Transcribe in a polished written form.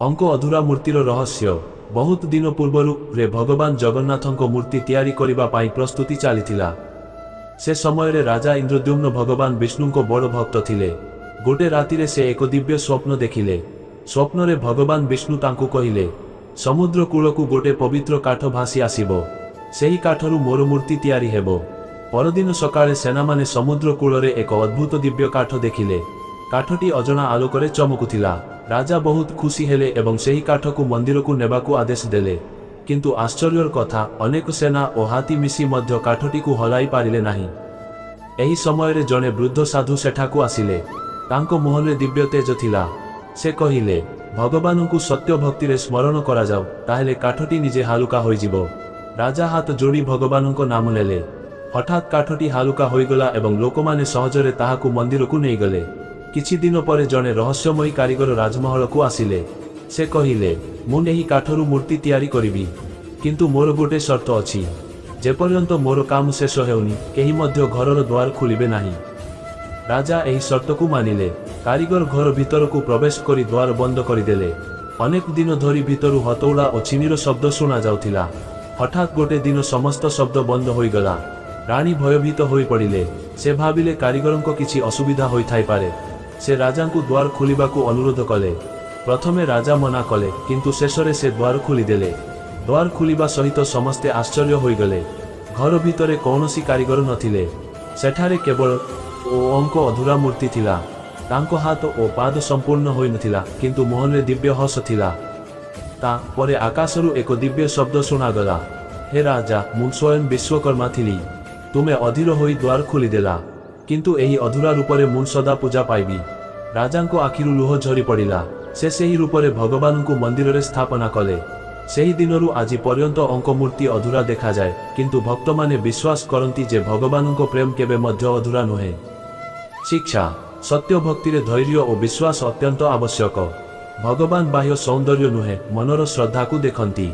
अंक अधूरा मूर्तिर रहस्य बहुत दिन पूर्वरु रे भगवान जगन्नाथंक मूर्ति तैयारी करिबा पाई प्रस्तुति चलीथिला। से समय रे राजा इंद्रद्युम्न भगवान विष्णुको बड़ भक्त थिले। गोटे रातिरे से एक दिव्य स्वप्न देखिले। स्वप्न रे भगवान विष्णु तांकु कहिले, समुद्र कूलकु गोटे पवित्र काठ भासी आसीबो, सेही काठरु मोर मूर्ति तैयारी हेबो। परदिन सकाळे सेना माने समुद्र कूलरे एक अद्भुत दिव्य काठ देखिले। काठटी अजଣା आलोकरे चमकुथिला। राजा बहुत खुशी हेले एवं सेही काठकु मंदिर को नेबाकु आदेश देले। किंतु आश्चर्यर कथा, अनेक सेना और हाथी मिसी मध्य काठटी को हलाई पारिले नाही। एही समय रे जने वृद्ध साधु सेठाकु आसिले। तांको मुहरे दिव्य तेज थिला। से कहिले, भगवानंकु सत्य भक्ति रे स्मरण करा जाऊ, ताहेले काठटी निजे हालुका होई जिवो। राजा हाथ जोड़ी भगवानंको नाम नेले। हठात काठटी हालुका होईगला एवं लोकमाने सहजरे ताहाकु मंदिर को नहीं गले। किछि दिन परे जने रहस्यमयी कारीगर राजमहल को आसिले। से कहिले, मु एही काठरु मूर्ति तैयारी करिबी, किंतु मोर गोटे शर्त अछि, जेपर्यंत मोर काम शेष हेउनी केही मध्य घरर द्वार खुलिबे नाही। राजा एही शर्त को मानिले। कारीगर घर भीतर को प्रवेश करी द्वार बंद करिदेले। अनेक दिन धरी भीतरु हतौड़ा और छिनीर शब्द सुना जाउथिला। हठात गोटे दिन समस्त शब्द बंद होई गला। रानी भयभीत होई पड़िले। से भाबिले कारीगरंको किछि असुविधा होई थाई पारे। से राजांकु द्वार खोलिबाकु अनुरोध कले। प्रथमे राजा मना कले, किंतु शेषरे से द्वार खोलिदेले। द्वार खोलिबा सहित समस्ते आश्चर्य होई गले। घर भितरे कौनसी कारीगर नथिले। सेठारे केवल ओ अंक अधूरा मूर्ति थिला। तांको हाथ ओ पाद संपूर्ण होई नथिला, किंतु मुहरे दिव्य हस थिला। ता परे आकाशरु एक दिव्य शब्द सुनागला, हे राजा, मु स्वयं विश्वकर्मा थिली। तुमे अधीर होई द्वार खोलिदेला, किंतु एही अधूरा रूपरे मु सदा पूजा पाइबी। राजांको आखिरु लुह झरी पड़िला। से सेही रूपरे भगवानंकु मंदिर रे स्थापना कले। सेही दिनरु आजि पर्यंत अंक मूर्ति अधूरा देखा जाए, किंतु भक्त माने विश्वास करंती जे भगवानंको प्रेम केबे मध्य अधूरा नुहे। शिक्षा, सत्य भक्ति रे धैर्य और विश्वास अत्यंत आवश्यक। भगवान बाह्य सौंदर्य नुहे, मनर श्रद्धा को देखंती।